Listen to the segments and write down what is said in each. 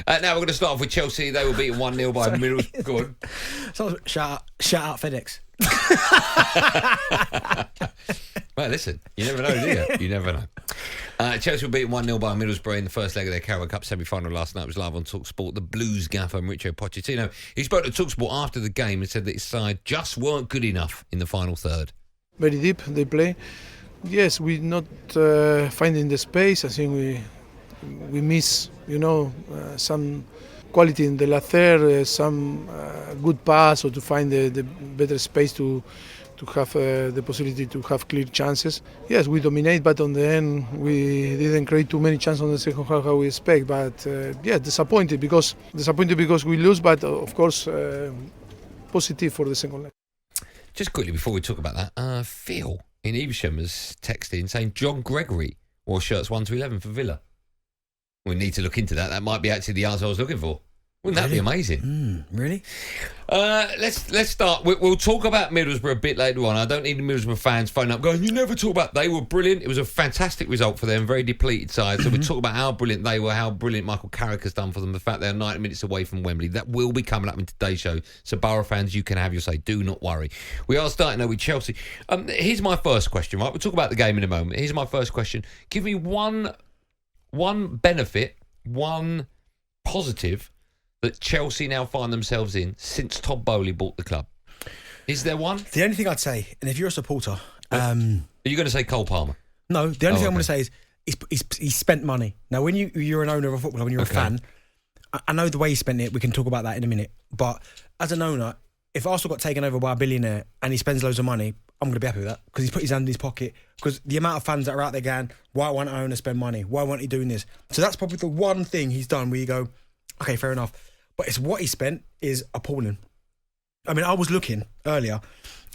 Now we're going to start off with Chelsea. They were beaten 1-0 by Middlesbrough. Go on. So shout out FedEx. Well, listen, you never know, do you? You never know. Chelsea were beaten 1-0 by Middlesbrough in the first leg of their Carabao Cup semi-final last night. It was live on talkSPORT. The Blues gaffer, Mauricio Pochettino, he spoke to talkSPORT after the game and said that his side just weren't good enough in the final third. Very deep, they play. Yes, we're not finding the space. I think we miss, some quality in the last third, some good pass or to find the better space to have the possibility to have clear chances. Yes, we dominate, but on the end we didn't create too many chances on the second half how we expect. But disappointed because we lose, but of course positive for the second leg. Just quickly before we talk about that, Phil in Evesham has texted in saying John Gregory wore shirts 1 to 11 for Villa. We need to look into that. That might be actually the answer I was looking for. Wouldn't that be amazing? Really? Let's start. We'll talk about Middlesbrough a bit later on. I don't need the Middlesbrough fans phoning up going, you never talk about... They were brilliant. It was a fantastic result for them. Very depleted side. So we'll talk about how brilliant they were, how brilliant Michael Carrick has done for them, the fact they're 90 minutes away from Wembley. That will be coming up in today's show. So Borough fans, you can have your say. Do not worry. We are starting though with Chelsea. Here's my first question, right? We'll talk about the game in a moment. Here's my first question. Give me one benefit, one positive that Chelsea now find themselves in since Todd Boehly bought the club. Is there one? The only thing I'd say, and if you're a supporter... Are you going to say Cole Palmer? No, the only thing I'm going to say is he's spent money. Now, when you're an owner of a football club, when you're a fan, I know the way he spent it, we can talk about that in a minute, but as an owner, if Arsenal got taken over by a billionaire and he spends loads of money, I'm going to be happy with that because he's put his hand in his pocket. Because the amount of fans that are out there going, why won't an owner spend money? Why won't he doing this? So that's probably the one thing he's done where you go, okay, fair enough. But it's what he spent is appalling. I mean, I was looking earlier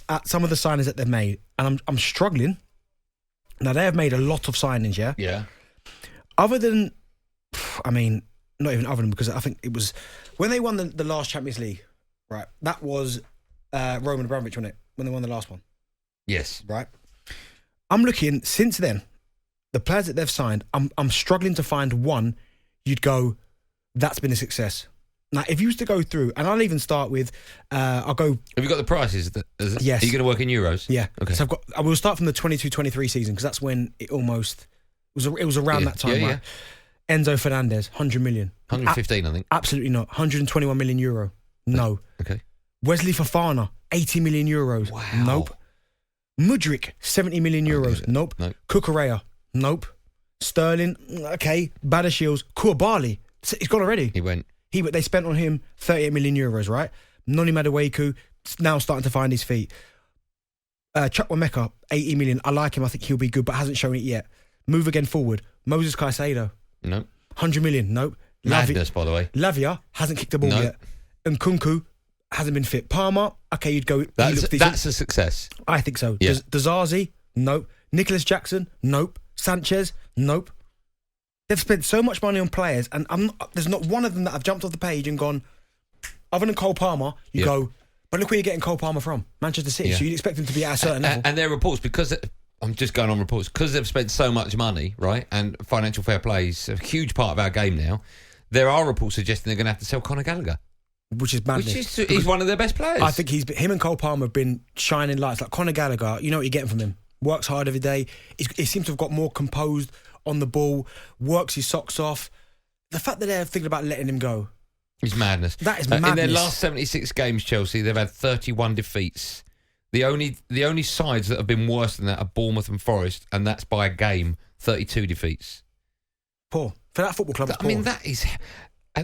at some of the signings that they've made, and I'm struggling. Now, they have made a lot of signings, yeah? Yeah. Other than, I mean, not even other than, because I think it was, when they won the last Champions League, right, that was Roman Abramovich, wasn't it? When they won the last one. Yes. Right? I'm looking, since then, the players that they've signed, I'm struggling to find one you'd go, that's been a success. Now, if you was to go through, and I'll even start with, I'll go... Have you got the prices? Yes. Are you going to work in euros? Yeah. Okay. So I will start from the 22-23 season, because that's when it almost... It was around that time, right? Yeah. Enzo Fernandez, 100 million. 115, I think. Absolutely not. 121 million euro. No. Okay. Wesley Fofana, 80 million euros. Wow. Nope. Mudryk, 70 million euros. Nope. Cucurella. Nope. Sterling, okay. Badashils. Koulibaly. He's gone already. He went. They spent on him 38 million euros, right? Noni Madueke, now starting to find his feet. Chukwuemeka, 80 million. I like him. I think he'll be good, but hasn't shown it yet. Move again forward. Moses Caicedo. Nope. 100 million. Nope. Madness, by the way. Lavia hasn't kicked the ball yet. And Nkunku hasn't been fit. Palmer, okay, you'd go... That's a success. I think so. Yeah. Dazazi, nope. Nicholas Jackson, nope. Sanchez, nope. They've spent so much money on players, and there's not one of them that I've jumped off the page and gone, other than Cole Palmer, you go, but look where you're getting Cole Palmer from. Manchester City, so you'd expect him to be at a certain level. And their reports, because... I'm just going on reports, because they've spent so much money, right, and financial fair play is a huge part of our game now, there are reports suggesting they're going to have to sell Conor Gallagher. Which is madness. He's one of their best players. I think him and Cole Palmer have been shining lights. Like Conor Gallagher, you know what you're getting from him. Works hard every day. He seems to have got more composed on the ball, works his socks off. The fact that they're thinking about letting him go is madness. That is madness. In their last 76 games, Chelsea, they've had 31 defeats. The only sides that have been worse than that are Bournemouth and Forest, and that's by a game, 32 defeats. Poor. For that football club, I mean, that is...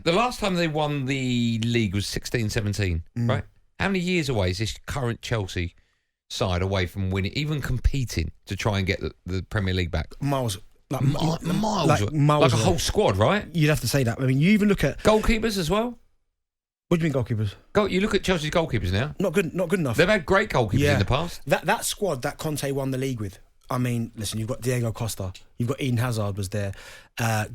The last time they won the league was 16-17, right? How many years away is this current Chelsea side away from winning, even competing to try and get the Premier League back? Miles. Miles. Like a whole squad, right? You'd have to say that. I mean, you even look at... Goalkeepers as well? What do you mean goalkeepers? You look at Chelsea's goalkeepers now. Not good enough. They've had great goalkeepers in the past. That squad that Conte won the league with. I mean, listen, you've got Diego Costa, you've got Eden Hazard was there,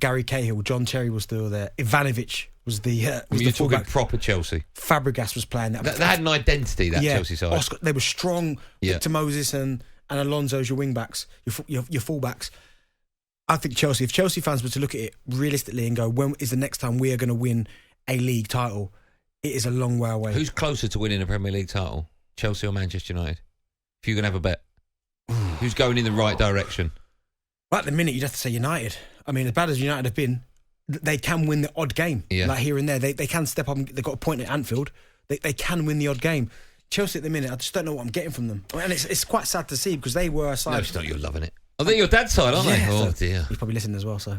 Gary Cahill, John Terry was still there, Ivanovic was the you're the talking proper Chelsea. Fabregas was playing that. They had an identity, that Chelsea side. Oscar, they were strong. Victor Moses and Alonso as your wing backs, your full backs. I think Chelsea, if Chelsea fans were to look at it realistically and go, when is the next time we are going to win a league title? It is a long way away. Who's closer to winning a Premier League title? Chelsea or Manchester United? If you're going to have a bet. Who's going in the right direction? Right at the minute, you'd have to say United. I mean, as bad as United have been, they can win the odd game. Yeah. Like here and there. They can step up. They've got a point at Anfield. They can win the odd game. Chelsea at the minute, I just don't know what I'm getting from them. And it's quite sad to see because they were a side. No, it's not. You're loving it. Oh, they're your dad's side, aren't they? Oh, dear. He's probably listening as well, so.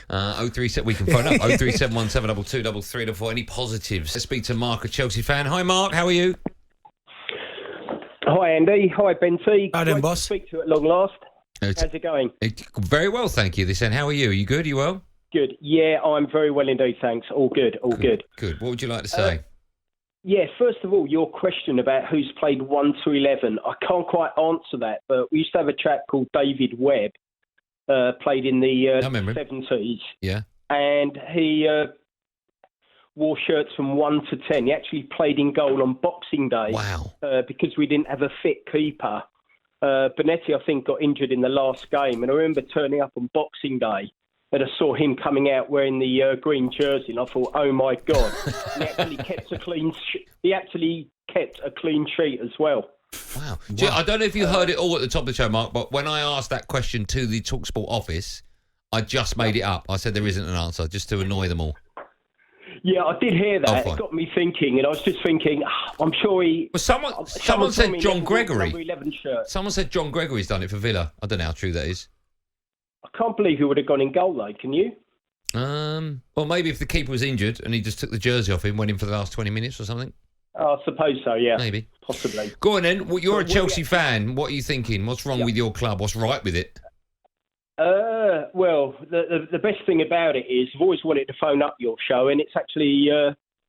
037, we can phone up. 03717222344. Any positives? Let's speak to Mark, a Chelsea fan. Hi, Mark. How are you? Hi, Andy. Hi, Benty. Hi, then, boss. To speak to you at long last. How's it going? Very well, thank you. This end. How are you? Are you good? Are you well? Good. Yeah, I'm very well indeed, thanks. All good. Good. What would you like to say? Yeah, first of all, your question about who's played 1 to 11. I can't quite answer that, but we used to have a chap called David Webb, played in the 70s. Yeah. And he wore shirts from 1 to 10. He actually played in goal on Boxing Day. Wow. Because we didn't have a fit keeper. Bonetti, I think, got injured in the last game. And I remember turning up on Boxing Day and I saw him coming out wearing the green jersey. And I thought, oh, my God. He actually kept a clean sheet as well. Wow. I don't know if you heard it all at the top of the show, Mark, but when I asked that question to the talkSPORT office, I just made it up. I said there isn't an answer, just to annoy them all. Yeah, I did hear that. It got me thinking, and I was just thinking, I'm sure he... Well, someone said John Gregory. 11 shirt. Someone said John Gregory's done it for Villa. I don't know how true that is. I can't believe he would have gone in goal, though, can you? Well, maybe if the keeper was injured and he just took the jersey off him, went in for the last 20 minutes or something. I suppose so, yeah. Maybe. Possibly. Go on then. Well, you're a Chelsea fan. What are you thinking? What's wrong with your club? What's right with it? Well, the best thing about it is I've always wanted to phone up your show, and it's actually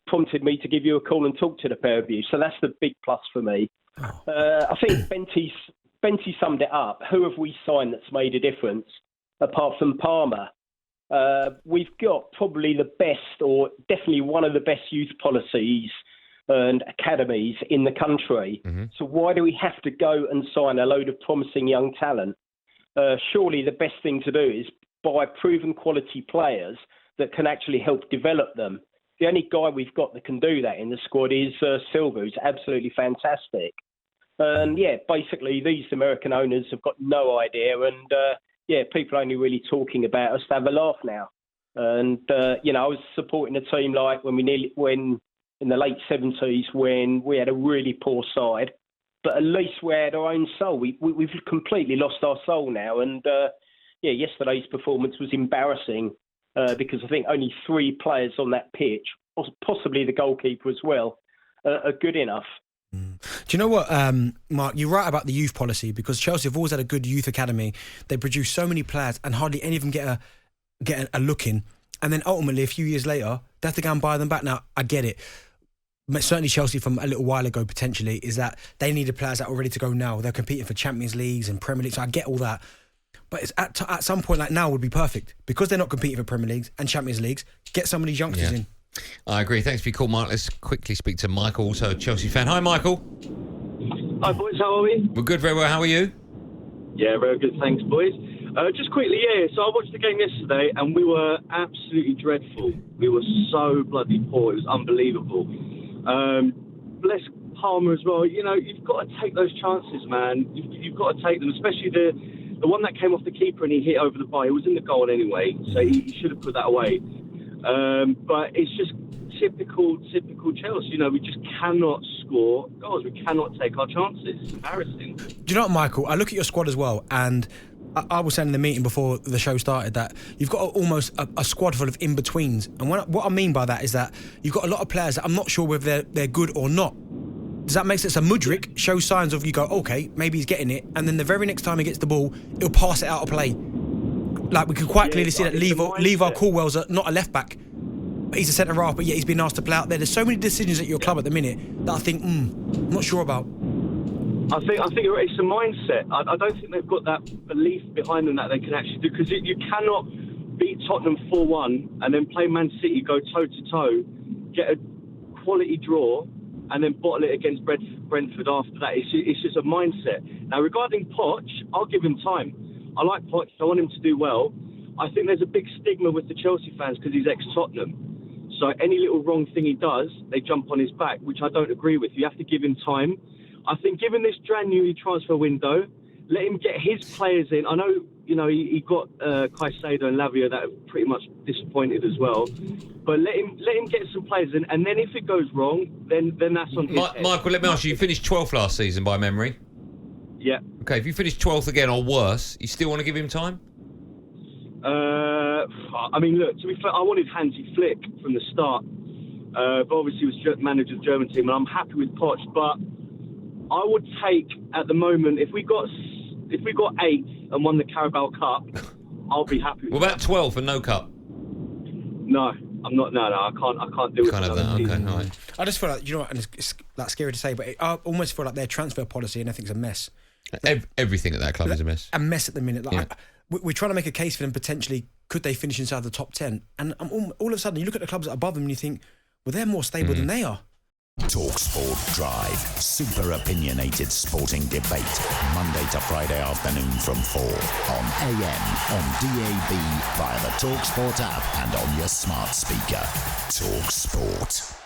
prompted me to give you a call and talk to the pair of you. So that's the big plus for me. I think Benty summed it up. Who have we signed that's made a difference apart from Palmer? We've got probably the best, or definitely one of the best youth policies and academies in the country. Mm-hmm. So why do we have to go and sign a load of promising young talent? Surely the best thing to do is buy proven quality players that can actually help develop them. The only guy we've got that can do that in the squad is Silva, who's absolutely fantastic. And basically these American owners have got no idea, and people are only really talking about us to have a laugh now. And I was supporting a team like when in the late 70s when we had a really poor side. But at least we had our own soul. We've completely lost our soul now. And, yesterday's performance was embarrassing because I think only 3 players on that pitch, possibly the goalkeeper as well, are good enough. Do you know what, Mark, you're right about the youth policy, because Chelsea have always had a good youth academy. They produce so many players and hardly any of them get a look in. And then ultimately, a few years later, they have to go and buy them back. Now, I get it. Certainly Chelsea from a little while ago potentially is that they needed players that were ready to go now. They're competing for Champions Leagues and Premier League, so I get all that. But it's at some point, like now would be perfect, because they're not competing for Premier Leagues and Champions Leagues. Get some of these youngsters in. I agree. Thanks for your call, Mark. Let's quickly speak to Michael, also a Chelsea fan. Hi, Michael. Hi, boys. How are we? We're good, very well. How are you? Yeah, very good. Thanks, boys. Just quickly, so I watched the game yesterday and we were absolutely dreadful. We were so bloody poor. It was unbelievable. Bless Palmer as well. You've got to take those chances, man. You've got to take them, especially the one that came off the keeper and he hit over the bar. It was in the goal anyway, so he should have put that away. But it's just typical Chelsea. We just cannot score goals. We cannot take our chances. It's embarrassing. Do you know what, Michael? I look at your squad as well, and I was saying in the meeting before the show started that you've got almost a squad full of in-betweens. And what I mean by that is that you've got a lot of players that I'm not sure whether they're good or not. Does that make sense? So Mudryk shows signs of, you go, okay, maybe he's getting it, and then the very next time he gets the ball, he'll pass it out of play. Like, we can quite clearly see that Lever Caldwell's not a left-back. He's a centre-half, but he's been asked to play out there. There's so many decisions at your club at the minute that I think, I'm not sure about. I think it's a mindset. I don't think they've got that belief behind them that they can actually do, because you cannot beat Tottenham 4-1 and then play Man City, go toe-to-toe, get a quality draw, and then bottle it against Brentford after that. It's just a mindset. Now, regarding Poch, I'll give him time. I like Poch. I want him to do well. I think there's a big stigma with the Chelsea fans because he's ex-Tottenham. So any little wrong thing he does, they jump on his back, which I don't agree with. You have to give him time. I think given this January transfer window, let him get his players in. I know, he got Caicedo and Lavia that are pretty much disappointed as well. But let him get some players in, and then if it goes wrong, then that's on his head. Michael, let me ask you finished 12th last season by memory? Yeah. Okay, if you finish 12th again or worse, you still want to give him time? I mean, look, to be fair, I wanted Hansi Flick from the start. But obviously he was manager of the German team, and I'm happy with Poch. But I would take, at the moment, if we got 8th and won the Carabao Cup, I'll be happy with What about 12th and no cup? No, I'm not. No, I can't do it. Kind of that. Okay, all right. I just feel like, and it's like scary to say, but I almost feel like their transfer policy and everything's a mess. Everything at that club is a mess. A mess at the minute. We're trying to make a case for them potentially. Could they finish inside the top 10? And all of a sudden, you look at the clubs that are above them and you think, well, they're more stable than they are. talkSPORT Drive. Super opinionated sporting debate. Monday to Friday afternoon from 4 on AM, on DAB, via the talkSPORT app and on your smart speaker. talkSPORT.